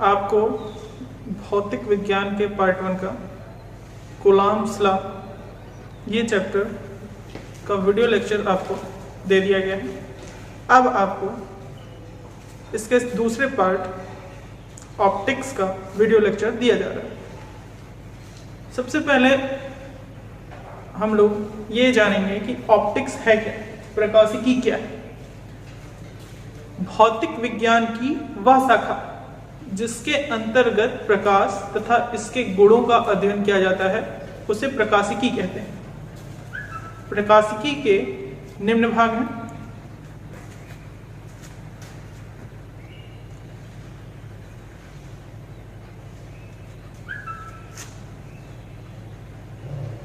आपको भौतिक विज्ञान के पार्ट 1 का कूलॉम्स लॉ ये चैप्टर का वीडियो लेक्चर आपको दे दिया गया है। अब आपको इसके दूसरे पार्ट ऑप्टिक्स का वीडियो लेक्चर दिया जा रहा है। सबसे पहले हम लोग ये जानेंगे कि ऑप्टिक्स है क्या, प्रकाशिकी क्या है। भौतिक विज्ञान की वह शाखा जिसके अंतर्गत प्रकाश तथा इसके गुणों का अध्ययन किया जाता है उसे प्रकाशिकी कहते हैं। प्रकाशिकी के निम्न भाग हैं।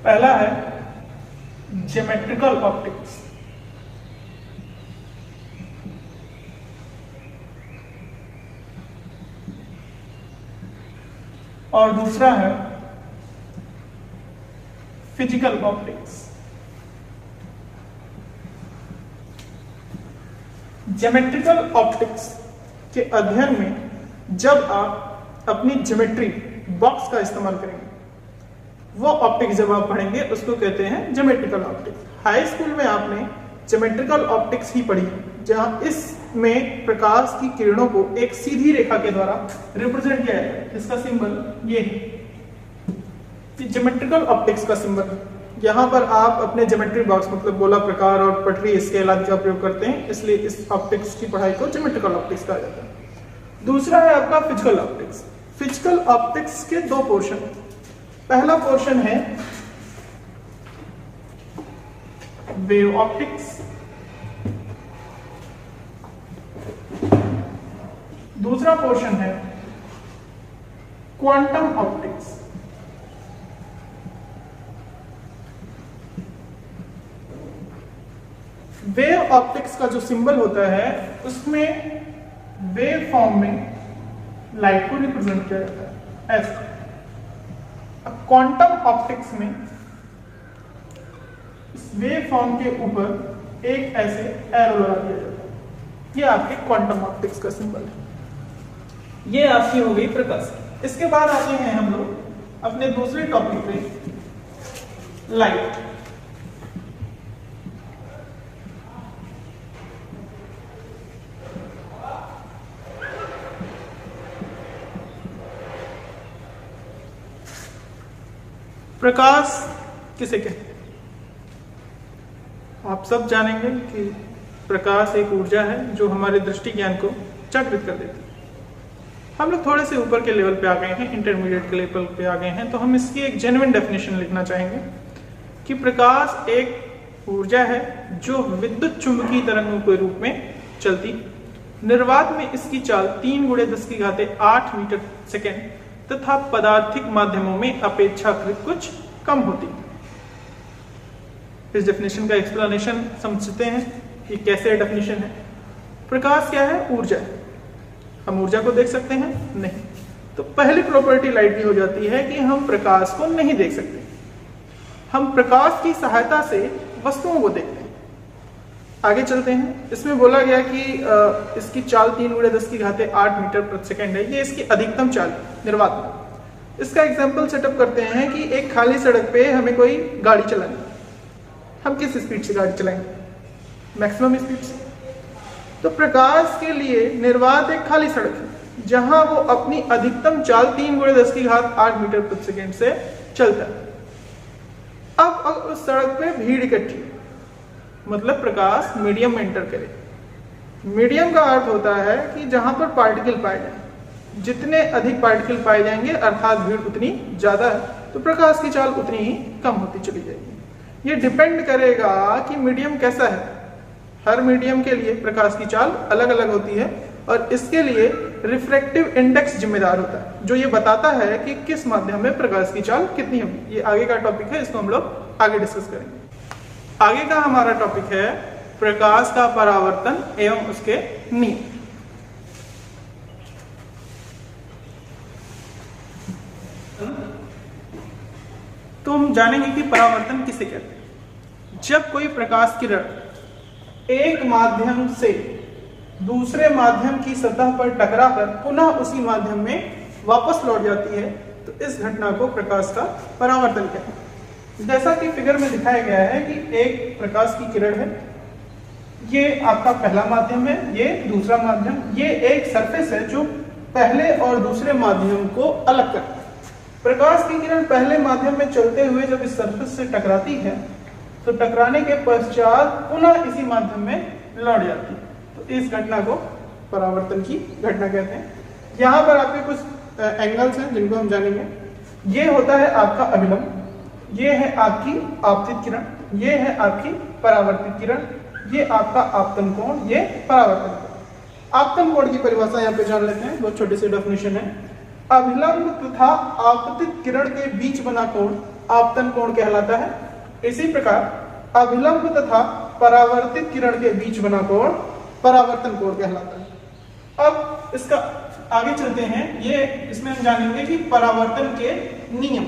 पहला है ज्योमेट्रिकल ऑप्टिक्स। और दूसरा है फिजिकल ऑप्टिक्स। ज्योमेट्रिकल ऑप्टिक्स के अध्ययन में जब आप अपनी ज्योमेट्री बॉक्स का इस्तेमाल करेंगे, वो ऑप्टिक्स जब आप पढ़ेंगे उसको कहते हैं ज्योमेट्रिकल ऑप्टिक्स। हाई स्कूल में आपने ज्योमेट्रिकल ऑप्टिक्स ही पढ़ी, जहां इसमें प्रकाश की किरणों को एक सीधी रेखा के द्वारा रिप्रेजेंट किया है। इसका सिंबल ये है, ज्योमेट्रिकल ऑप्टिक्स का सिंबल। यहाँ पर आप अपने ज्योमेट्री बॉक्स मतलब गोला प्रकार और पटरी स्केल आदि का प्रयोग करते हैं, इसलिए इस ऑप्टिक्स की पढ़ाई को ज्योमेट्रिकल ऑप्टिक्स कहा जाता है। दूसरा है आपका फिजिकल ऑप्टिक्स। फिजिकल ऑप्टिक्स के दो पोर्शन। पहला पोर्शन है वेव ऑप्टिक्स, दूसरा पोर्शन है क्वांटम ऑप्टिक्स। वेव ऑप्टिक्स का जो सिंबल होता है उसमें वेव फॉर्म में लाइट को रिप्रेजेंट किया जाता है ऐसा। क्वांटम ऑप्टिक्स में इस वेव फॉर्म के ऊपर एक ऐसे एरो लगा दिया जाता है। ये आपके क्वांटम ऑप्टिक्स का सिंबल है। ये आपकी हो गई प्रकाश। इसके बाद आते हैं हम लोग अपने दूसरे टॉपिक पे, लाइट। प्रकाश किसे कहते हैं? आप सब जानेंगे कि प्रकाश एक ऊर्जा है जो हमारे दृष्टि ज्ञान को जागृत कर देती है। हम लोग थोड़े से ऊपर के लेवल पे आ गए हैं, इंटरमीडिएट के लेवल पे आ गए हैं, तो हम इसकी एक जेन्युइन डेफिनेशन लिखना चाहेंगे कि प्रकाश एक ऊर्जा है जो विद्युत चुंबकीय तरंगों के रूप में चलती। निर्वात में इसकी चाल 3×10⁸ मीटर सेकेंड तथा पदार्थिक माध्यमों में अपेक्षाकृत कुछ कम होती। इस डेफिनेशन का एक्सप्लेनेशन समझते हैं कि कैसे डेफिनेशन है। प्रकाश क्या है? ऊर्जा है। हम ऊर्जा को देख सकते हैं? नहीं। तो पहली प्रॉपर्टी लाइट की हो जाती है कि हम प्रकाश को नहीं देख सकते। हम प्रकाश की सहायता से वस्तुओं को देखते हैं। आगे चलते हैं। इसमें बोला गया कि इसकी चाल 3×10⁸ मीटर प्रति सेकेंड है। ये इसकी अधिकतम चाल निर्वात में। इसका एग्जाम्पल सेटअप करते हैं कि एक खाली सड़क पे हमें कोई गाड़ी चलानी, हम किस स्पीड से गाड़ी चलाएंगे? मैक्सिमम स्पीड से। तो प्रकाश के लिए निर्वात एक खाली सड़क है जहां वो अपनी अधिकतम चाल 3×10⁸ मीटर प्रति सेकेंड से चलता है। अब उस सड़क पे भीड़ इकट्ठी, मतलब प्रकाश मीडियम में एंटर करे। मीडियम का अर्थ होता है कि जहां पर पार्टिकल पाए जाए। जितने अधिक पार्टिकल पाए जाएंगे अर्थात भीड़ उतनी ज्यादा है, तो प्रकाश की चाल उतनी ही कम होती चली जाएगी। ये डिपेंड करेगा कि मीडियम कैसा है। हर मीडियम के लिए प्रकाश की चाल अलग अलग होती है और इसके लिए रिफ्रैक्टिव इंडेक्स जिम्मेदार होता है, जो ये बताता है कि किस माध्यम में प्रकाश की चाल कितनी होगी। ये आगे का टॉपिक है, इसको हम लोग आगे डिस्कस करेंगे। आगे का हमारा टॉपिक है प्रकाश का परावर्तन एवं उसके नियम। तो हम जानेंगे कि परावर्तन किसे कहते हैं। जब कोई प्रकाश किरण एक माध्यम से दूसरे माध्यम की सतह पर टकराकर पुनः उसी माध्यम में वापस लौट जाती है, तो इस घटना को प्रकाश का परावर्तन कहते हैं। जैसा कि फिगर में दिखाया गया है कि एक प्रकाश की किरण है, ये आपका पहला माध्यम है, ये दूसरा माध्यम, ये एक सरफेस है जो पहले और दूसरे माध्यम को अलग करता है। प्रकाश की किरण पहले माध्यम में चलते हुए जब इस सरफेस से टकराती है तो टकराने के पश्चात पुनः इसी माध्यम में लौट जाती है, तो इस घटना को परावर्तन की घटना कहते हैं। यहाँ पर आपके कुछ एंगल्स हैं जिनको हम जानेंगे। ये होता है आपका अभिलंब, ये है आपकी आपतित किरण, ये है आपकी परावर्तित किरण, ये आपका आपतन कोण, ये परावर्तन कोण। आपतन कोण की परिभाषा यहाँ पे जान लेते हैं, बहुत छोटी सी डेफिनेशन है। अभिलंब तथा आपतित किरण के बीच बना कोण आपतन कोण कहलाता है। इसी प्रकार अभिलंब तथा परावर्तित किरण के बीच बना कोण परावर्तन कोण कहलाता है। अब इसका आगे चलते हैं, ये इसमें हम जानेंगे कि परावर्तन के नियम।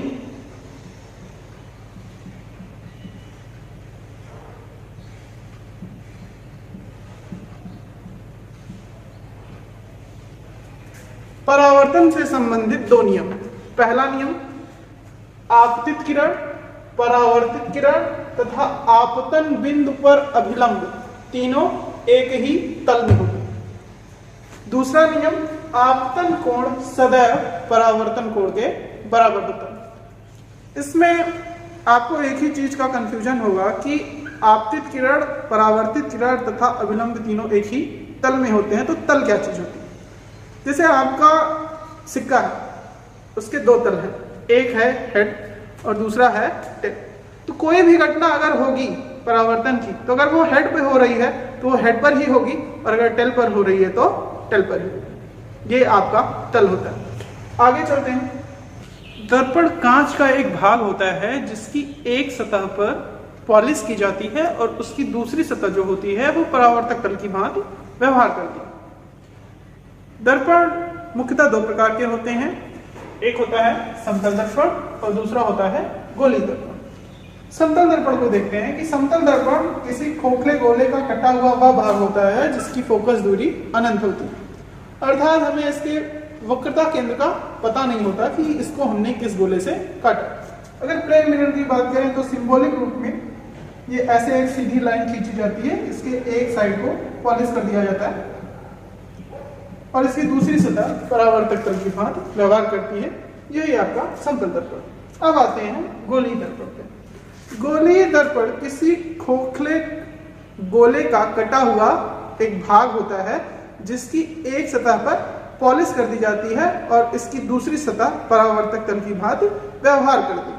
परावर्तन से संबंधित दो नियम। पहला नियम, आपतित किरण, परावर्तित किरण तथा आपतन बिंदु पर अभिलंब तीनों एक ही तल में होते हैं। दूसरा नियम, आपतन कोण सदैव परावर्तन कोण के बराबर होता है। इसमें आपको एक ही चीज का कंफ्यूजन होगा कि आपतित किरण, परावर्तित किरण तथा अभिलंब तीनों एक ही तल में होते हैं, तो तल क्या चीज होती है? जैसे आपका सिक्का है, उसके दो तल हैं, एक है हेड और दूसरा है टेल। तो कोई भी घटना अगर होगी परावर्तन की, तो अगर वो हेड पे हो रही है तो वो हेड पर ही होगी, और अगर टेल पर हो रही है तो टेल पर ही होगी। ये आपका तल होता है। आगे चलते हैं। दर्पण कांच का एक भाग होता है जिसकी एक सतह पर पॉलिश की जाती है और उसकी दूसरी सतह जो होती है वो परावर्तक तल की भांति व्यवहार करती है। दर्पण मुख्यतः दो प्रकार के होते हैं, एक होता है समतल दर्पण और दूसरा होता है गोलीय दर्पण। समतल दर्पण को देखते हैं कि समतल दर्पण किसी खोखले गोले का कटा हुआ वह भाग होता है जिसकी फोकस दूरी अनंत होती है, अर्थात हमें इसके वक्रता केंद्र का पता नहीं होता कि इसको हमने किस गोले से काटा। अगर प्लेन मिरर की बात करें तो सिंबॉलिक रूप में ये ऐसे एक सीधी लाइन खींची जाती है, इसके एक साइड को पॉलिश कर दिया जाता है और इसकी दूसरी सतह परावर्तक तल की भांति व्यवहार करती है। यही आपका समतल दर्पण। अब आते हैं गोलीय दर्पण पे। गोलीय दर्पण किसी खोखले गोले का कटा हुआ एक भाग होता है जिसकी एक सतह पर पॉलिश कर दी जाती है और इसकी दूसरी सतह परावर्तक तल की भांति व्यवहार करती है।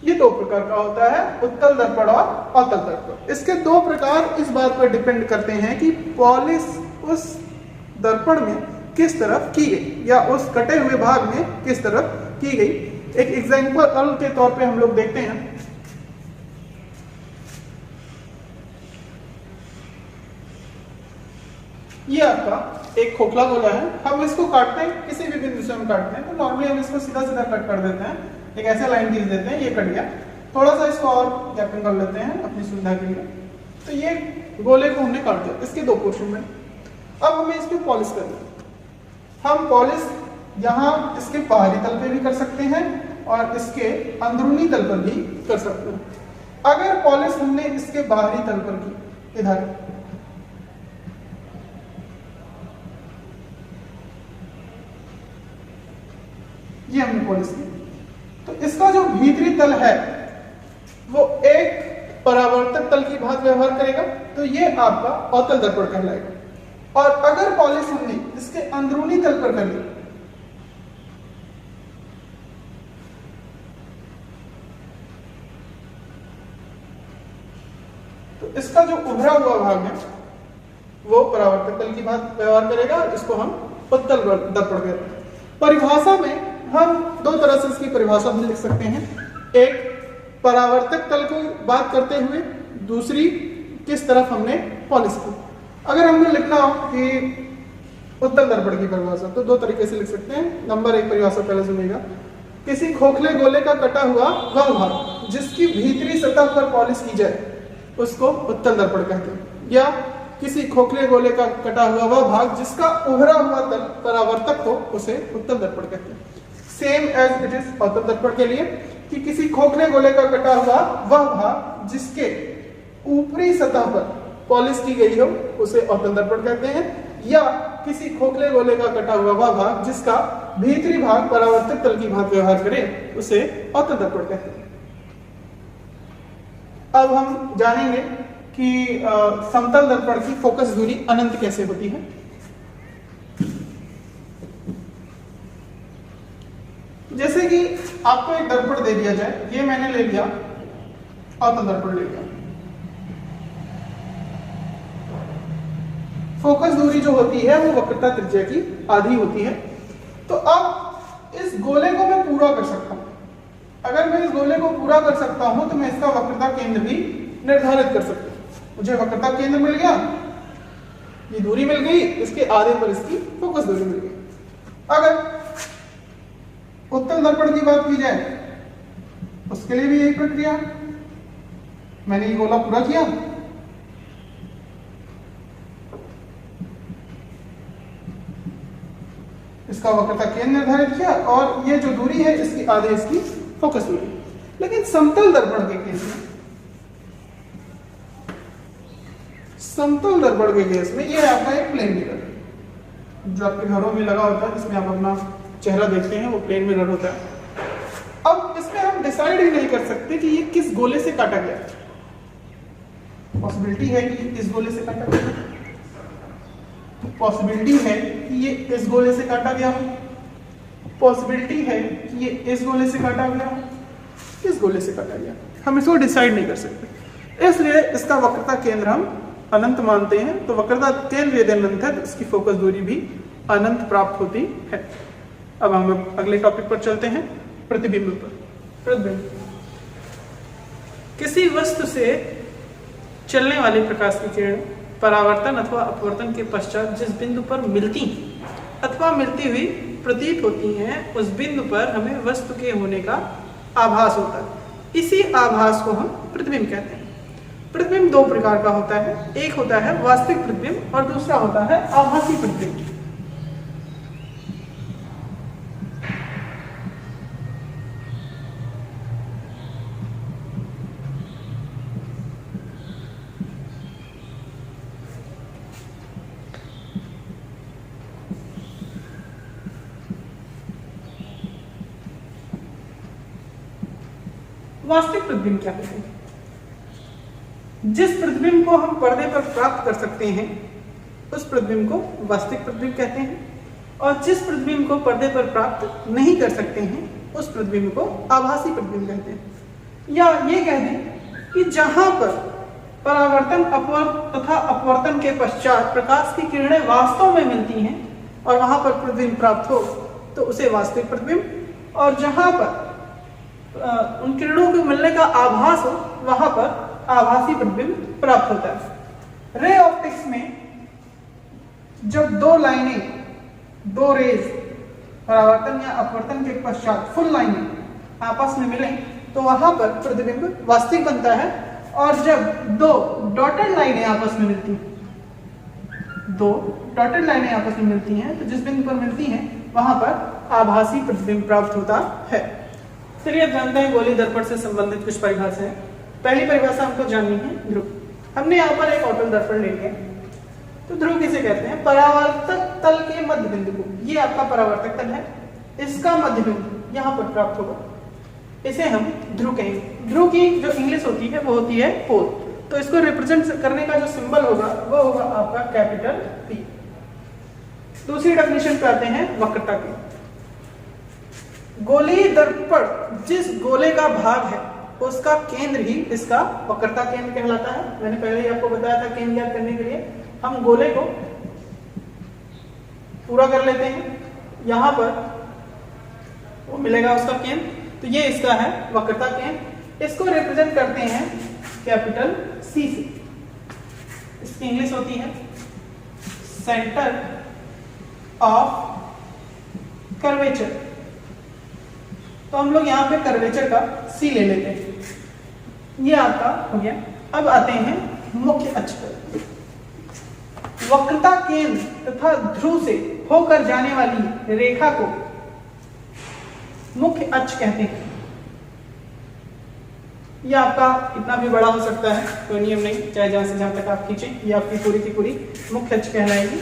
ये दो प्रकार का होता है, उत्तल दर्पण और अवतल दर्पण। इसके दो प्रकार इस बात पर डिपेंड करते हैं कि पॉलिश उस दर्पण में किस तरफ की गई या उस कटे हुए भाग में किस तरफ की गई। एक एग्जांपल के तौर पे हम लोग देखते हैं। ये आपका एक खोखला गोला है, हम इसको काटते हैं, किसी भी बिंदु से हम काटते हैं, तो नॉर्मली हम इसको सीधा सीधा कट कर देते हैं, एक ऐसे लाइन खींच देते हैं, ये कट गया। थोड़ा सा इसको और गैपिंग कर लेते हैं अपनी सुविधा के लिए। तो ये गोले को हमने काट दिया इसके दो पोर्शन में। अब हमें इसको पॉलिश करना है। हम पॉलिश यहाँ इसके बाहरी तल पे भी कर सकते हैं और इसके अंदरूनी तल पर भी कर सकते हैं। अगर पॉलिश हमने इसके बाहरी तल पर की, इधर ये हमने पॉलिश की, तो इसका जो भीतरी तल है वो एक परावर्तक तल की भांति व्यवहार करेगा, तो ये आपका अवतल दर्पण कहलाएगा। और अगर पॉलिश हमने इसके अंदरूनी तल पर कर दी, तो इसका जो उभरा हुआ भाग है वो परावर्तक तल की भांति व्यवहार करेगा, इसको हम उत्तल दर्पण कहते हैं। परिभाषा में हम दो तरह से इसकी परिभाषा हम लिख सकते हैं, एक परावर्तक तल को बात करते हुए, दूसरी किस तरफ हमने पॉलिश की। अगर हमने लिखना हो कि उत्तल दर्पण की परिभाषा, तो दो तरीके से लिख सकते हैं। नंबर एक परिभाषा पहले सुनिएगा। किसी खोखले गोले का कटा हुआ वह भाग जिसकी भीतरी सतह पर पॉलिश की जाए उसको उत्तल दर्पण कहते हैं। या किसी खोखले गोले का कटा हुआ वह भाग जिसका उभरा हुआ तल परावर्तक हो उसे उत्तल दर्पण कहते हैं। सेम एज इट इज अवतल दर्पण के लिए कि किसी खोखले गोले का कटा हुआ वह भाग जिसके ऊपरी सतह पर पॉलिश की गई हो उसे अवतल दर्पण कहते हैं, या किसी खोखले गोले का कटा हुआ वह भाग जिसका भीतरी भाग परावर्तक तल की भांति व्यवहार करे उसे अवतल दर्पण कहते हैं। अब हम जानेंगे कि समतल दर्पण की फोकस दूरी अनंत कैसे होती है। जैसे कि आपको एक दर्पण दे दिया जाए, ये मैंने ले लिया, अवतल दर्पण ले लिया। फोकस दूरी जो होती है वो वक्रता त्रिज्या की आधी होती है। तो अब इस गोले को मैं पूरा कर सकता हूं। अगर मैं इस गोले को पूरा कर सकता हूं तो मैं इसका वक्रता केंद्र भी निर्धारित कर सकता हूं। मुझे वक्रता केंद्र मिल गया, ये दूरी मिल गई, इसके आधे पर इसकी फोकस दूरी मिल गई। अगर उत्तल दर्पण की बात की जाए उसके लिए भी यही प्रक्रिया, मैंने ये गोला पूरा किया, इसका वक्रता केंद्र निर्धारित किया और ये जो दूरी है इसकी आधे इसकी फोकस दूरी। लेकिन समतल दर्पण के केस में, समतल दर्पण के केस में ये आपका एक प्लेन मिरर जो आपके घरों में लगा होता है, जिसमें आप अपना चेहरा देखते हैं, वो प्लेन मिरर होता है। अब इसमें हम डिसाइड ही नहीं कर सकते कि ये किस गोले से काटा गया। पॉसिबिलिटी है कि इस गोले से काटा गया, पॉसिबिलिटी है कि ये इस गोले से काटा गया हो, पॉसिबिलिटी है कि ये इस गोले से काटा गया हो, इस गोले से काटा गया। हम इसको डिसाइड नहीं कर सकते, इसलिए इसका वक्रता केंद्र हम अनंत मानते हैं। तो वक्रता केंद्र यदि अनंत है तो इसकी फोकस दूरी भी अनंत प्राप्त होती है। अब हम अगले टॉपिक पर चलते हैं, प्रतिबिंब पर। प्रतिबिंब किसी वस्तु से चलने वाले प्रकाश की किरण परावर्तन अथवा अपवर्तन के पश्चात जिस बिंदु पर मिलती अथवा मिलती हुई प्रतीत होती हैं उस बिंदु पर हमें वस्तु के होने का आभास होता है। इसी आभास को हम प्रतिबिंब कहते हैं। प्रतिबिंब दो प्रकार का होता है, एक होता है वास्तविक प्रतिबिंब और दूसरा होता है आभासी प्रतिबिंब। वास्तविक प्रतिबिंब क्या होते हैं? जिस प्रतिबिंब को हम पर्दे पर प्राप्त कर सकते हैं उस प्रतिबिंब को वास्तविक प्रतिबिंब कहते हैं, और जिस प्रतिबिंब को पर्दे पर प्राप्त नहीं कर सकते हैं उस प्रतिबिंब को आभासी प्रतिबिंब कहते हैं। या ये कह दें कि जहां पर परावर्तन तथा अपवर्तन के पश्चात प्रकाश की किरणें वास्तव में मिलती हैं और वहां पर प्रतिबिंब प्राप्त हो तो उसे वास्तविक प्रतिबिंब, और जहां पर उन किरणों के मिलने का आभास हो वहां पर आभासी प्रतिबिंब प्राप्त होता है। रे ऑप्टिक्स में जब दो लाइनें, दो रेज परावर्तन या अपवर्तन के पश्चात फुल लाइनें आपस में मिलें तो वहां पर प्रतिबिंब वास्तविक बनता है, और जब दो डॉटेड लाइनें आपस में मिलती हैं, दो डॉटेड लाइनें आपस में मिलती हैं तो जिस बिंदु पर मिलती हैं वहां पर आभासी प्रतिबिंब प्राप्त होता है। चलिए अब जानते हैं गोलीय दर्पण से संबंधित कुछ परिभाषाएं। पहली परिभाषा हमको जाननी है ध्रुव। हमने यहाँ पर एक अवतल दर्पण ले लिया, तो ध्रुव किसे कहते हैं? परावर्तक तल के मध्य बिंदु को, ये आपका परावर्तक तल है, इसका मध्य बिंदु यहाँ पर प्राप्त होगा, इसे हम ध्रुव कहेंगे। ध्रुव की जो इंग्लिश होती है वो होती है पोल, तो इसको रिप्रेजेंट करने का जो सिंबल होगा वो होगा आपका कैपिटल P। दूसरी डेफिनेशन पे आते हैं वक्रता की। गोलीय दर्पण जिस गोले का भाग है उसका केंद्र ही इसका वक्रता केंद्र कहलाता है। मैंने पहले ही आपको बताया था केंद्र ज्ञात करने के लिए हम गोले को पूरा कर लेते हैं, यहां पर वो मिलेगा उसका केंद्र, तो ये इसका है वक्रता केंद्र। इसको रिप्रेजेंट करते हैं कैपिटल C से। इसकी इंग्लिश होती है सेंटर ऑफ कर्वेचर, तो हम लोग यहाँ पे कर्वेचर का C ले लेते हैं। ये आपका हो गया। अब आते हैं मुख्य अक्ष पर। वक्रता केंद्र तथा ध्रुव से होकर जाने वाली रेखा को मुख्य अक्ष कहते हैं। यह आपका इतना भी बड़ा हो सकता है, कोई नियम नहीं, चाहे जहां से जहां तक आप खींचे, ये आपकी पूरी की पूरी मुख्य अक्ष कहलाएगी।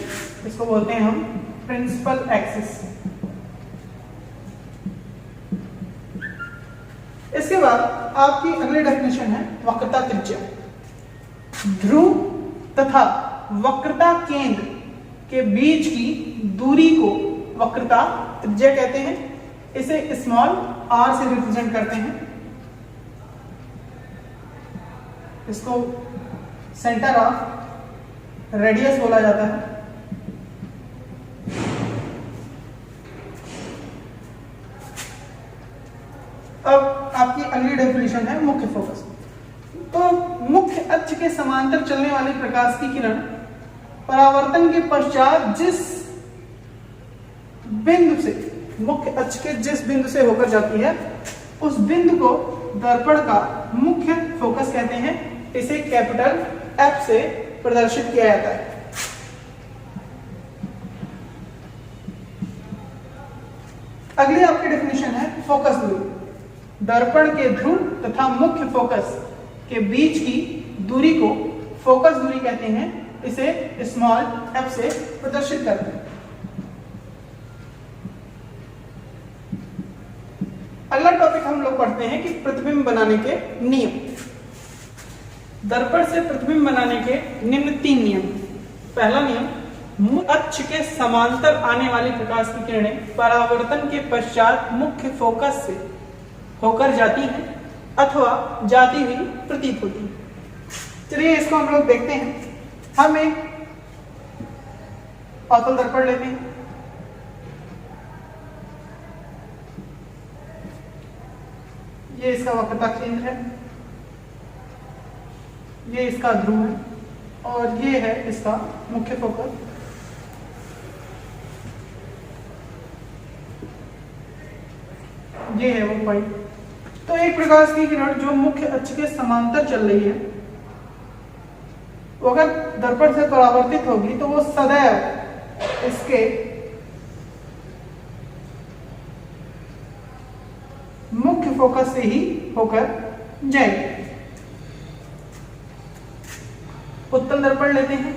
इसको बोलते हैं हम प्रिंसिपल एक्सिस। इसके बाद आपकी अगली डेफिनेशन है वक्रता त्रिज्या। ध्रुव तथा वक्रता केंद्र के बीच की दूरी को वक्रता त्रिज्या कहते हैं। इसे स्मॉल r से रिप्रेजेंट करते हैं। इसको सेंटर ऑफ रेडियस बोला जाता है। अब आपकी अगली डेफिनेशन है मुख्य फोकस। तो मुख्य अक्ष के समांतर चलने वाले प्रकाश की किरण परावर्तन के पश्चात जिस बिंदु से, मुख्य अक्ष के जिस बिंदु से होकर जाती है, उस बिंदु को दर्पण का मुख्य फोकस कहते हैं। इसे कैपिटल F से प्रदर्शित किया जाता है। अगली आपकी डेफिनेशन है फोकस दूरी। दर्पण के ध्रुव तथा मुख्य फोकस के बीच की दूरी को फोकस दूरी कहते हैं। इसे स्मॉल f से प्रदर्शित करते हैं। अगला टॉपिक हम लोग पढ़ते हैं कि प्रतिबिंब बनाने के नियम। दर्पण से प्रतिबिंब बनाने के निम्न 3 नियम। पहला नियम, मुख्य अक्ष के समांतर आने वाली प्रकाश की किरणें परावर्तन के पश्चात मुख्य फोकस से होकर जाती हैं अथवा जाती हुई प्रतीत होती हैं। चलिए इसको हम लोग देखते हैं। हम एक अवतल दर्पण लेते हैं। ये इसका वक्रता केंद्र है, ये इसका ध्रुव है और ये है इसका मुख्य फोकस। ये है वो पॉइंट। तो एक प्रकाश की किरण जो मुख्य अक्ष के समांतर चल रही है, वो अगर दर्पण से परावर्तित होगी तो वो सदैव इसके मुख्य फोकस से ही होकर जाएगी। उत्तल दर्पण लेते हैं।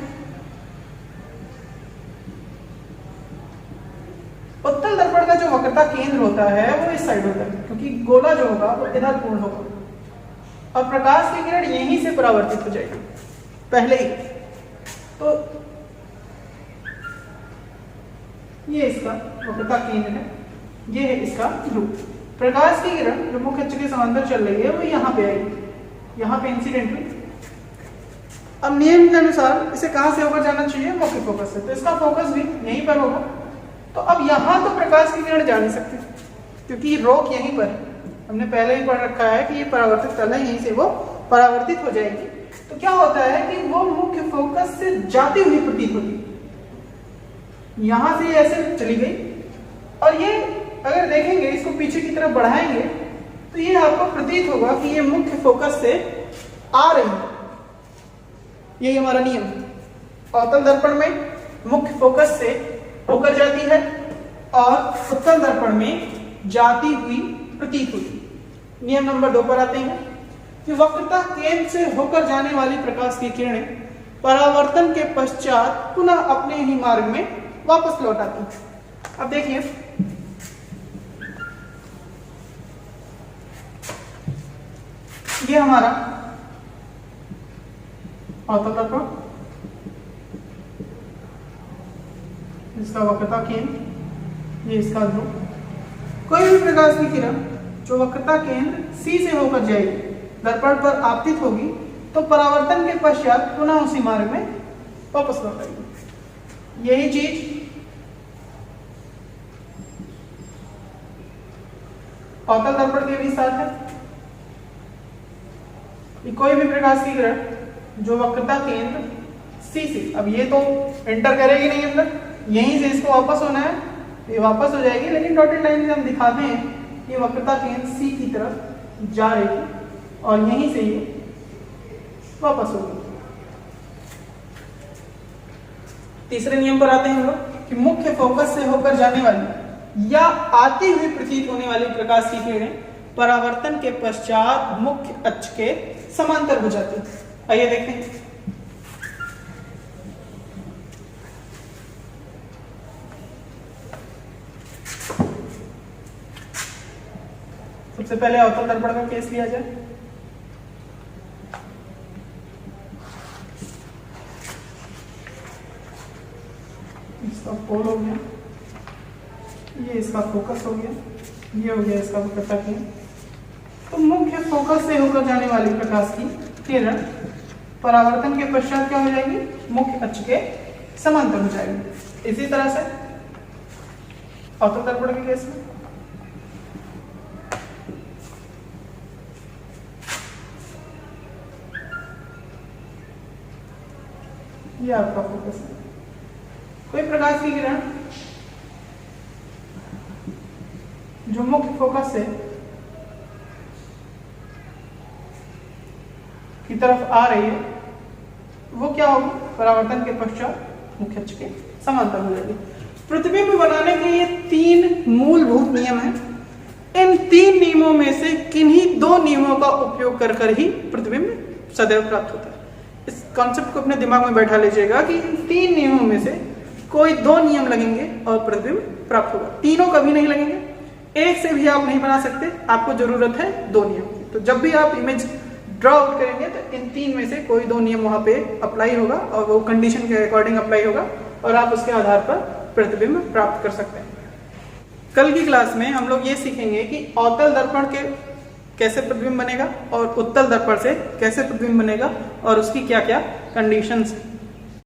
उत्तल दर्पण का जो वक्रता केंद्र होता है वो इस साइड होता है, क्योंकि गोला जो होगा वो इधर पूर्ण होगा और प्रकाश की किरण यहीं से परावर्तित हो जाएगी पहले ही। तो ये इसका वक्रता केंद्र है, ये है इसका ध्रुव। प्रकाश की किरण जो मुख्य अक्ष के समांतर चल रही है वो यहाँ पे आएगी, यहाँ पे इंसिडेंटली। अब नियम के अनुसार इसे कहां से होकर जाना चाहिए? मुख्य फोकस से। तो इसका फोकस भी यहीं पर होगा। तो अब यहां तो प्रकाश की किरण जा नहीं सकती, क्योंकि रोक यहीं पर है। हमने पहले ही पढ़ रखा है कि ये परावर्तित तल है, यहीं से वो परावर्तित हो जाएगी। तो क्या होता है कि वो मुख्य फोकस से जाती हुई प्रतीत होती। यहां से ऐसे चली गई और ये अगर देखेंगे, इसको पीछे की तरफ बढ़ाएंगे तो ये आपको प्रतीत होगा कि ये मुख्य फोकस से आ रही है। यही हमारा नियम है। अवतल दर्पण में मुख्य फोकस से होकर जाती है और उत्तल दर्पण में जाती हुई प्रतीत होती। नियम नंबर 2 पर आते हैं कि वक्रता केंद्र से होकर जाने वाली प्रकाश की किरणें परावर्तन के पश्चात पुनः अपने ही मार्ग में वापस लौट आती है। अब देखिए, ये हमारा अवतल दर्पण, इसका वक्रता केंद्र, ये इसका ध्रुव। कोई भी प्रकाश की किरण जो वक्रता केंद्र C से होकर जाएगी, दर्पण पर आपतित होगी, तो परावर्तन के पश्चात पुनः उसी मार्ग में वापस लौट आएगी। यही चीज अवतल दर्पण के भी साथ है। कोई भी प्रकाश की किरण जो वक्रता केंद्र C से, अब ये तो एंटर करेगी नहीं अंदर, यहीं से इसको वापस होना है, ये वापस हो जाएगी। लेकिन डॉटेड लाइन से हम दिखाते हैं कि वक्रता केंद्र C की तरफ जा रही है और यहीं से ये वापस होगी। तीसरे नियम पर आते हैं हम लोग कि मुख्य फोकस से होकर जाने वाली या आती हुई प्रतीत होने वाली प्रकाश की किरणें परावर्तन के पश्चात मुख्य अक्ष के समांतर हो जाती है। आइए देखते हैं। सबसे पहले अवतल दर्पण का केस लिया जाए। इसका पोल हो गया, ये इसका फोकस हो गया, ये हो गया इसका पृथक। तो मुख्य फोकस से होकर जाने वाली प्रकाश की किरण परावर्तन के पश्चात क्या हो जाएगी, मुख्य अक्ष के समांतर हो जाएगी। इसी तरह से अवतल दर्पण के केस में ये आपका फोकस है। कोई प्रकाश की किरण जो मुख्य फोकस से की तरफ आ रही है वो क्या होगी, परावर्तन के पश्चात मुख्य अक्ष के समांतर हो जाएगी। प्रतिबिंब बनाने के ये 3 मूलभूत नियम हैं। इन 3 नियमों में से किन्हीं 2 नियमों का उपयोग कर ही प्रतिबिंब सदैव प्राप्त होता है। इस कॉन्सेप्ट को अपने दिमाग में बैठा लीजिएगा कि इन 3 नियमों में से कोई 2 नियम लगेंगे और प्रतिबिंब प्राप्त होगा। तीनों कभी नहीं लगेंगे, एक से भी आप नहीं बना सकते, आपको जरूरत है 2 नियम की। तो जब भी आप इमेज ड्रॉ आउट करेंगे तो इन 3 में से कोई 2 नियम वहां पे अप्लाई होगा और वो कंडीशन के अकॉर्डिंग अप्लाई होगा और आप उसके आधार पर प्रतिबिंब प्राप्त कर सकते हैं। कल की क्लास में हम लोग ये सीखेंगे कि अवतल दर्पण के कैसे प्रतिबिंब बनेगा और उत्तल दर्पण से कैसे प्रतिबिंब बनेगा और उसकी क्या क्या कंडीशंस